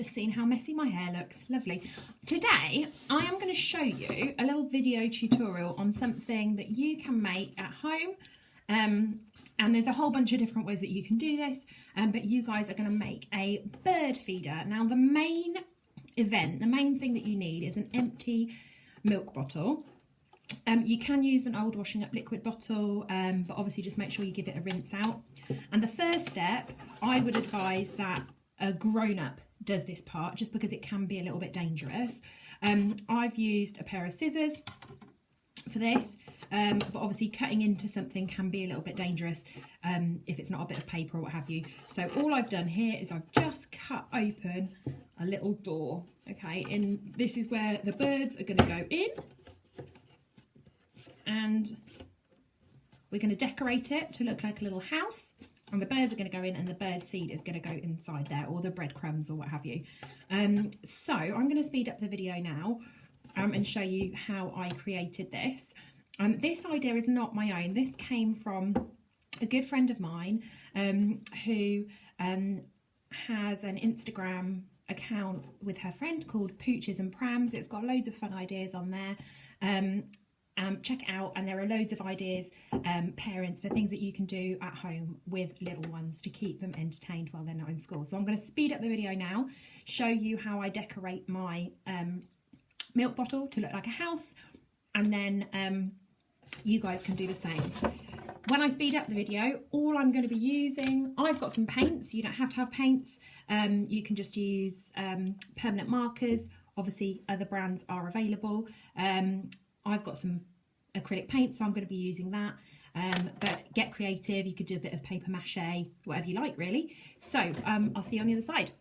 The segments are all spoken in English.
just seen how messy my hair looks. Lovely. Today, I am going to show you a little video tutorial on something that you can make at home. And there's a whole bunch of different ways that you can do this, but you guys are going to make a bird feeder. Now, the main thing that you need is an empty milk bottle. You can use an old washing up liquid bottle, but obviously just make sure you give it a rinse out. And the first step, I would advise that a grown-up does this part, just because it can be a little bit dangerous. I've used a pair of scissors for this, but obviously cutting into something can be a little bit dangerous if it's not a bit of paper or what have you. So all I've done here is I've just cut open a little door, okay, and this is where the birds are going to go in. And we're going to decorate it to look like a little house, and the birds are going to go in and the bird seed is going to go inside there, or the breadcrumbs or what have you. So I'm going to speed up the video now and show you how I created this. This idea is not my own. This came from a good friend of mine who has an Instagram account with her friend called Pooches and Prams. It's got loads of fun ideas on there. Check it out, and there are loads of ideas, parents, for things that you can do at home with little ones to keep them entertained while they're not in school. So I'm going to speed up the video now, show you how I decorate my milk bottle to look like a house, and then you guys can do the same. When I speed up the video, all I'm going to be using, I've got some paints. You don't have to have paints. You can just use permanent markers. Obviously, other brands are available. I've got some acrylic paint, so I'm going to be using that. But get creative. You could do a bit of paper mache, whatever you like, really. So I'll see you on the other side.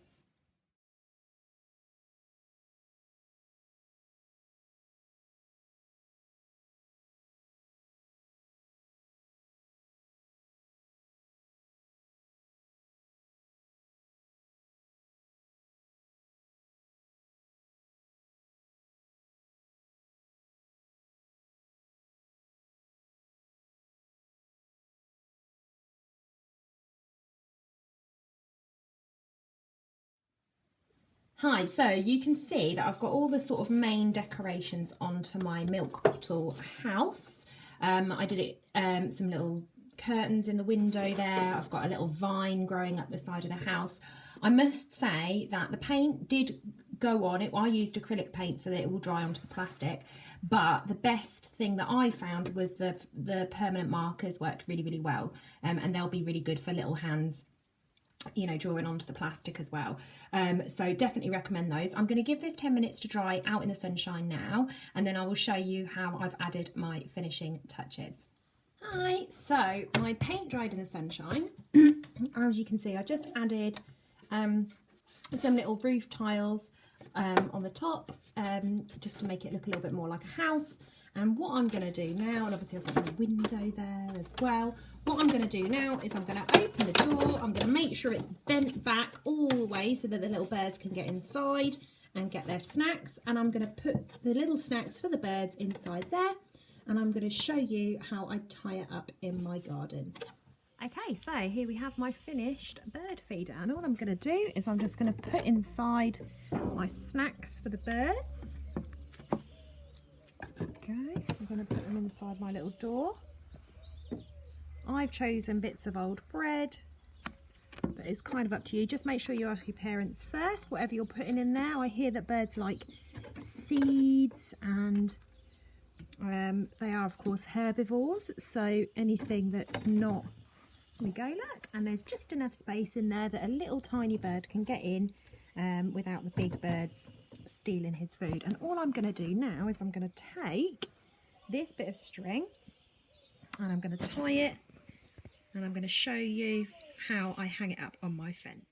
Hi, so you can see that I've got all the sort of main decorations onto my milk bottle house. I did it some little curtains in the window there. I've got a little vine growing up the side of the house. I must say that the paint did go on it. I used acrylic paint so that it will dry onto the plastic, but the best thing that I found was the permanent markers worked really, really well, and they'll be really good for little hands, you know, drawing onto the plastic as well. So definitely recommend those. I'm going to give this 10 minutes to dry out in the sunshine now, and then I will show you how I've added my finishing touches. Hi, so my paint dried in the sunshine. As you can see, I just added some little roof tiles on the top, just to make it look a little bit more like a house. And what I'm going to do now, and obviously I've got the window there as well, what I'm going to do now is I'm going to open the door. I'm going to make sure it's bent back all the way so that the little birds can get inside and get their snacks. And I'm going to put the little snacks for the birds inside there. And I'm going to show you how I tie it up in my garden. Okay, so here we have my finished bird feeder. And all I'm going to do is I'm just going to put inside my snacks for the birds. Okay, I'm going to put them inside my little door. I've chosen bits of old bread, but it's kind of up to you. Just make sure you ask your parents first, whatever you're putting in there. I hear that birds like seeds, and they are, of course, herbivores. So anything that's not, there we go, look, and there's just enough space in there that a little tiny bird can get in without the big birds stealing his food. And all I'm going to do now is I'm going to take this bit of string and I'm going to tie it, and I'm going to show you how I hang it up on my fence.